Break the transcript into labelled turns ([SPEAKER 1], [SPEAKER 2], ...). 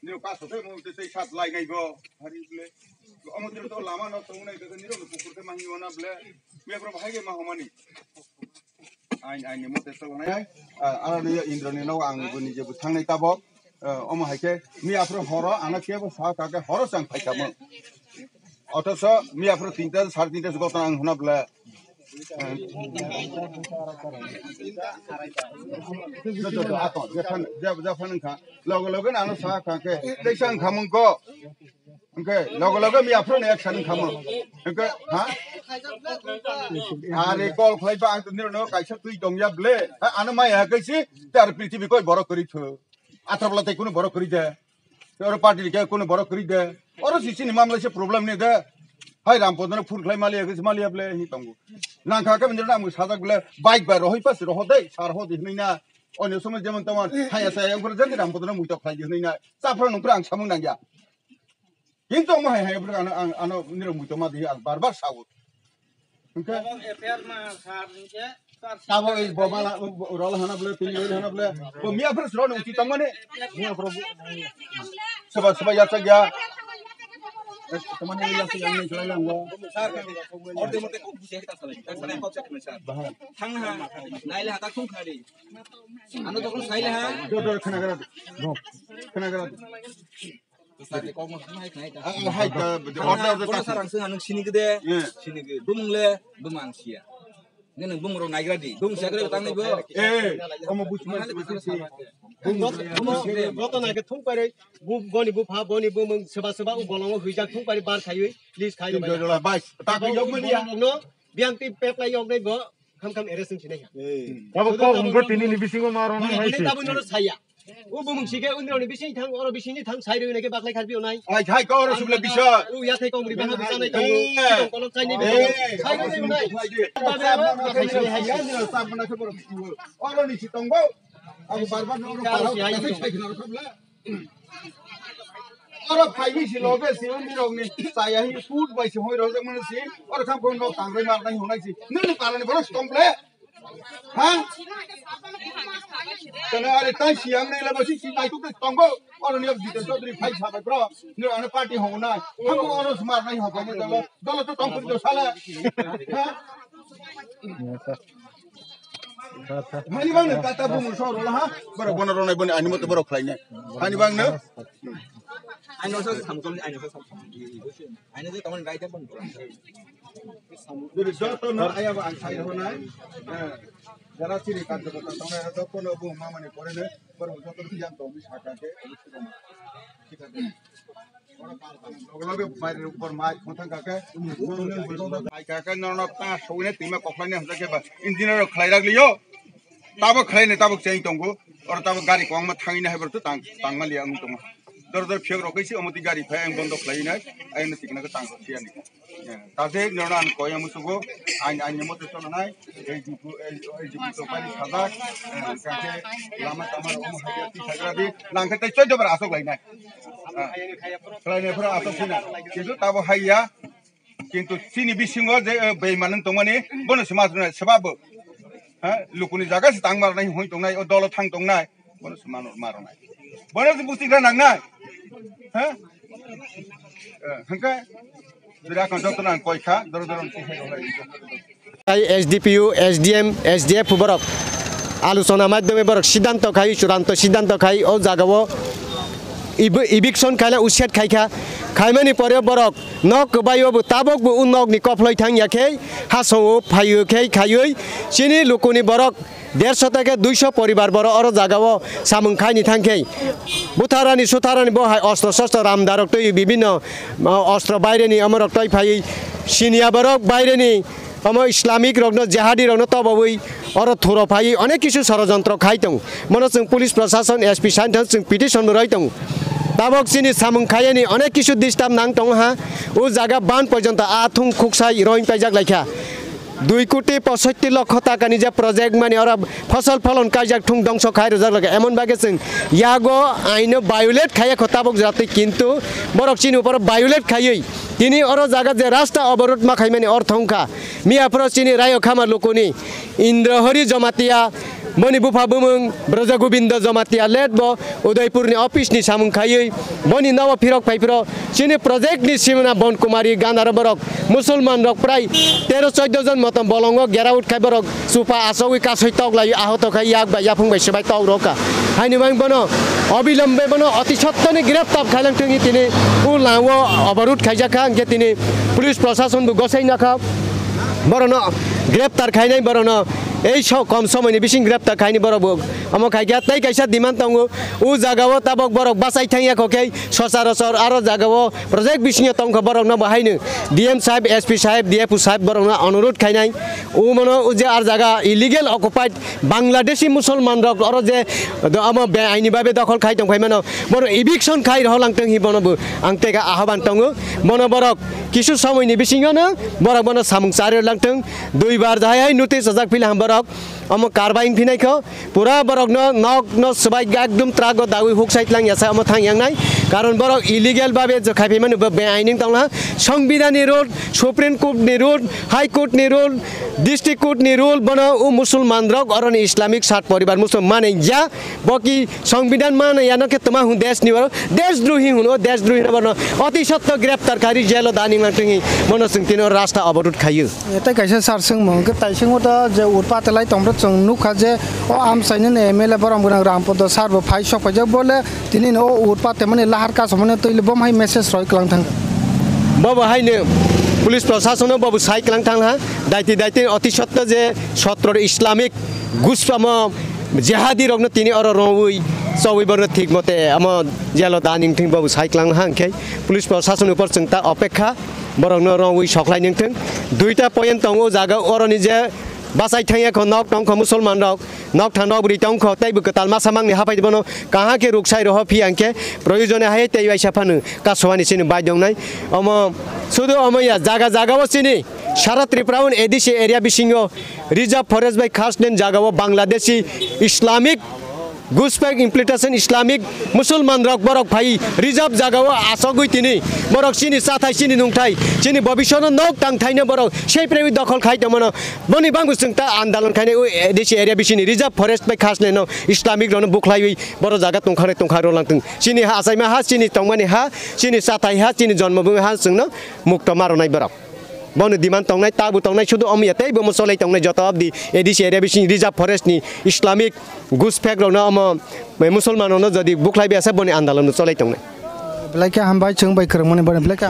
[SPEAKER 1] Nếu các số một cái sát lại ngày go, hari bule, ông tự do lama nó sống này cái này nó cũng có mang nhiều nó bule, bây giờ phải cái mà không anh, anh một cái số này, anh này Indra này nó ăn bữa nay giờ thằng này ta bảo, ông hay cái, mi afro horo, anh kia bảo sao cái horo sang phải cái mà, ở đó sao mi afro 3 साढ़े 3 से कोता ăn hona bule. Logo na sa ka ke desan khamung ko okay logo mi afro ne action khamung okay ha are call khlai ba ang tu no kai sa tui dong ya ble ana mai ha kai si tar prithvi koi boro kari tho atrabla tai kuno boro kari de or party ke kuno boro kari de or sisi ni mamla se problem ne de hai rampodana phul khlai mali ke mali ble hi tongu nang kha ka minra am sadak ble bike ba rohoi pas roho dei sar ho di na अन्य समय जेमन तमान हाया साया उनकर जंदि रामपदना मुइतो खाइ दिहैना साफ्रा नंफ्रा आं सामं नांगिया किन्तु म हाया बुरा आं निरो मुइतो मा दिहि आं बार सावो ओंके एफआर मा सारनिके साबो ए बमाला रल हाना बले तिनि हाना बले बो मिया फ्रस रन उति तमने मिया फ्रो सबा याचा गया teman yang yang jalan gua order mate ko buse kita salai ko check mesar thang ha naile hata khum khali ano jokon saile ha do khana kara sate ko mo hai nai ta hai ta order ta sarang sing anung sini gede sini ge dumle dumang sia neng bung ro naigra di bung sia gede tang nei bo omo busman Goto na ke thung pare boni bu pha boni bu mung seba u bolong huija thung pare bar khayui list khayu bai ta ko yok ma dia no biang ti pep la yok dei bo kham eresing chine ya abo ko ungro tini ni bisingo maron hai si ta bu no saya u bu mung sike unro ni bising thang oro bising ni thang sai ri ne ke baklai kharbi onai ai thai ko oro subla bisa u ya thai ko mri bang bisa nai ko kolok chai ni sai ko ni nai hai ya ni sa bana ke bor oro ni chitongbo अब बार-बार no पारो कैसे छैखना सबला और फाइवी से लोगे से उन लोग ने साया ही फूड बाई से होय रहो मन से और खाम को नो तांगरे मार नहीं होना से न कारण बरो स्टम्पले हां तना अरे ता सियांग ने लबसी सी नाइ तो तंगो और ने जीते चौधरी फाइ छाबे ब्रो ने अन पार्टी होना हम और मार नहीं हो पाने दल तो तंग कर दो साला हां Hani bang ne kata bu musor lah ha baru bono ronai boni ani moto baru khlai ne hani bang ne ani no sa samkom ani no sa ani je taman gai te bon jadi joto no aya ba an sai honai jara siri kan to taman to kono bu mama ne pore ne baru joto ti jam to mi saka ke lagi bayar upor mai mutang kakek, kakek nono ta soalnya timnya koklannya harus ke engineer khlai ragliyo, tabok khlai ne tabok ceng tunggu, orang tabok gari kuang mat tangi ne hebat tu tang malia ang tunggu, dor fiak rokai si omoti gari fai ang bondok khlai ne, ayo ne tikna ke tang sia ni, tadi nono an koi ang musugo, an nyemot itu nonai, jipu to pari sadak, kakek lama tamar om hajati sagradi, langkat itu coba berasok lagi ne. Kalau ni pernah asal sini, itu tahu hayya, kintu sini bisingo je beimanan tongmani, bonus semasuknya sebab, lukuni jaga si tang marnai hoi tongnai, dolar tang tongnai, bonus marnai, bonus bukti kan nangnai, hangka, berak kan dokter nang koi kah, dorong si hai.
[SPEAKER 2] SDPU, SDM, SDF borok, alusona madhyame borok, siddhanto khai, churanto siddhanto khai, o jagawo. Eviction kala usiat khaika khaimani pore borok nok bayo bu tabok bu unok ni kofloi thang yakhei haso phayu khei khayoi chini lukuni borok 150 থেকে 200 পরিবার বড় or জাগাও সামুং খাইনি থাংখেই বুথারানি সুথারানি বহাই অস্ত্র শস্ত্র রামদারক তৈ বিভিন্ন অস্ত্র বাইরেনি আমরক তৈ ফাই সিনিয়া বরক বাইরেনি हम इस्लामिक रग्न जेहादी रग्न तबवै और थोर फाई अनेक किसु षड़यंत्र खाइतौ मन जों पुलिस प्रशासन एसपी साइन्थन जों पिटिसन रहितौ ताबक सिनि सामुं खायनि अनेक किसु डिस्टार्ब नांतौ हा उ जागा बान पर्यन्त आथुं खुक्साइ रहिं पाइजाक लाइखा 2,65,00,000 টাকাनि যে প্রজেক্ট মানে ওরা ফসল ফলন কাজক ঠুং ধ্বংস খাই রোজার লাগে এমন বাগে जों ইয়াগো আইনো ভায়োলেট খাইয়া খতাবক যাতে কিন্তু বরক চিনি উপর ভায়োলেট খাইই তিনি ওর জায়গা যে রাস্তা অবরোধ মাখাই মানে অর্থংখা মিয়াফ্র চিনি রায় খামা লোকনি ইন্দ্রহরি জমাতিয়া মনি বুফা বুমুং ব্রজ গোবিন্দ জমাতিয়া লেটব উদয়পুরনি অফিসনি সামুং খাইই বনি নব ফিরক ফাইফ্র চিনি প্রজেক্টনি সিমনা বন কুমারী গানার বরক মুসলমান রক প্রায় 13-14 জন মতন বলঙ্গ গেরাউট খাই বরক সুপা আসই কাছই তগলাই আহত খাই ইয়াক বা ইয়াফুং বাই সবাই তগ রকা হাইনি বাং বনো অবিলম্বে বনো অতি সত্তনি গ্রেপ্তার খাইলাং টুঙি তিনি উলাও অবরোধ খাইজাখা আংকে তিনি পুলিশ প্রশাসন গসাই নাখা বরন গ্রেপ্তার খাইনাই বরন এই কম সময়নি বিশিং গ্রেপ্তার খাইনি বরক আমো খাইগা তাই কাইসা দিমান তঙ্গু উ জাগাও তাবক বরক বাসাই থাইয়া খকে সচরাচর আরো জাগাও প্রজেক্ট বিশিং তঙ্গ বরক ন বাহাইনো ডিএম সাহেব এসপি সাহেব ডিএফও সাহেব বরক অনুরোধ খাইনাই উ মনো উ যে আর জায়গা ইলিগেল অকুপাইড বাংলাদেশি মুসলমান রক আর যে আমো বেআইনি ভাবে দখল খাই তং খাইমানো বড় ইভিকশন খাই রহলাংতং হি বনবো আংতেগা আহ্বান তঙ্গু মনো বরক কিছু সময়নি বিশিংনো বরক বনো সামুং চারে লাংতং দুইবার যাহাই নোটিস আজাক ফিল হাম বরক আমো কারবাইং फिनायखौ पुरा बरक नक न सबाय एकदम त्राग दाउइ हुक साइड लां यासा अम थां यांनाय कारण बरक इलिगेल बाबे ज खाइफै माने बेआइनिं तंला संविधाननि रुल सुप्रीम कोर्टनि रुल हाई कोर्टनि रुल डिस्ट्रिक्ट कोर्टनि रुल बनो उ मुसलमान रक अरनि इस्लामिक सात परिवार मुसलमान या बकी संविधान मान यानो के तमा हु देश नि देशद्रोही हुनो देशद्रोही बनो अति सत्य ग्रेप्तारकारी जेल दानिं लांथि मनो सिंतिनो रास्ता अवरोध खायो
[SPEAKER 3] एता कैसे सारसंग मंग ताइसिंगो त जे उरपातलाई तंब्र जों नुखा जे ओ आम साइनन एमएलए बरम गुना रामपद सारबो फाइ सफाय बोले तिनि न उरपाते माने लाहार का समने तैले बम हाय मेसेज रय क्लां थां
[SPEAKER 2] बाबा हायनो पुलिस प्रशासन बाबू साइ क्लां थां हा दाइति अति सत्य जे सत्र इस्लामिक गुस्पाम जेहादी रगनो तिनि अर रउइ सबै बरन ठीक मते आम जेलो दानिं थिं बाबू साइ क्लां हांखे पुलिस प्रशासन ऊपर चिंता अपेक्षा बरन रउइ सकलाइ निंथों दुईटा पॉइंट तंगो जागा अरनि जे बासाई थाइया को नक टंग मुसलमान रक नक थांडा बुरी टंग को तैबो कताल मा सामांनि हाफाइ बनो कहाँ के रुकसाइ रह फि आंके प्रयोजन हाय तै बाइसा फानु कासवानि सिनि बायदंनाय अम सुदु अमया जागा जागाव सिनि सारा त्रिपुराउन एडिसी एरिया बिसिङो रिजर्व फरेस्ट बाय खासनेन जागाव बांग्लादेशी इस्लामिक घुसपैठ इम्प्लिटेशन इस्लामिक मुसलमान रक बरक भाई रिजर्व जागाव आसगुइ तिनि बरक सिनि साथाइ सिनि नुंथाइ सिनि भविष्यन नक टांथाइनो बरक सेइ प्रेमि दखल खाइ तमनो बनि बांगु जोंता आन्दोलन खाइने एडिसी एरिया बिसिनि रिजर्व फरेस्ट बाय खासनेन इस्लामिक रन बुखलाइ बर जागा तंखारो लांथों सिनि हा आसाइमा हा सिनि तंमानि हा सिनि साथाइ हा सिनि जन्मभूमि हा जोंनो मुक्त मारनाय बरक बनो दिमान तंनाय ताबु तंनाय सुदु अमियातै बमो सलाइ तंनाय जत अबदि एडिसी एरिया बिसिनि रिजर्व फरेस्टनि इस्लामिक घुसपैठ रन अम मुसलमाननो जदि बुखलाइ बेसा बनि आन्दोलन सलाइ तंनाय
[SPEAKER 3] ब्लाइका हम बाइ जों बाइ खरमने बने ब्लाइका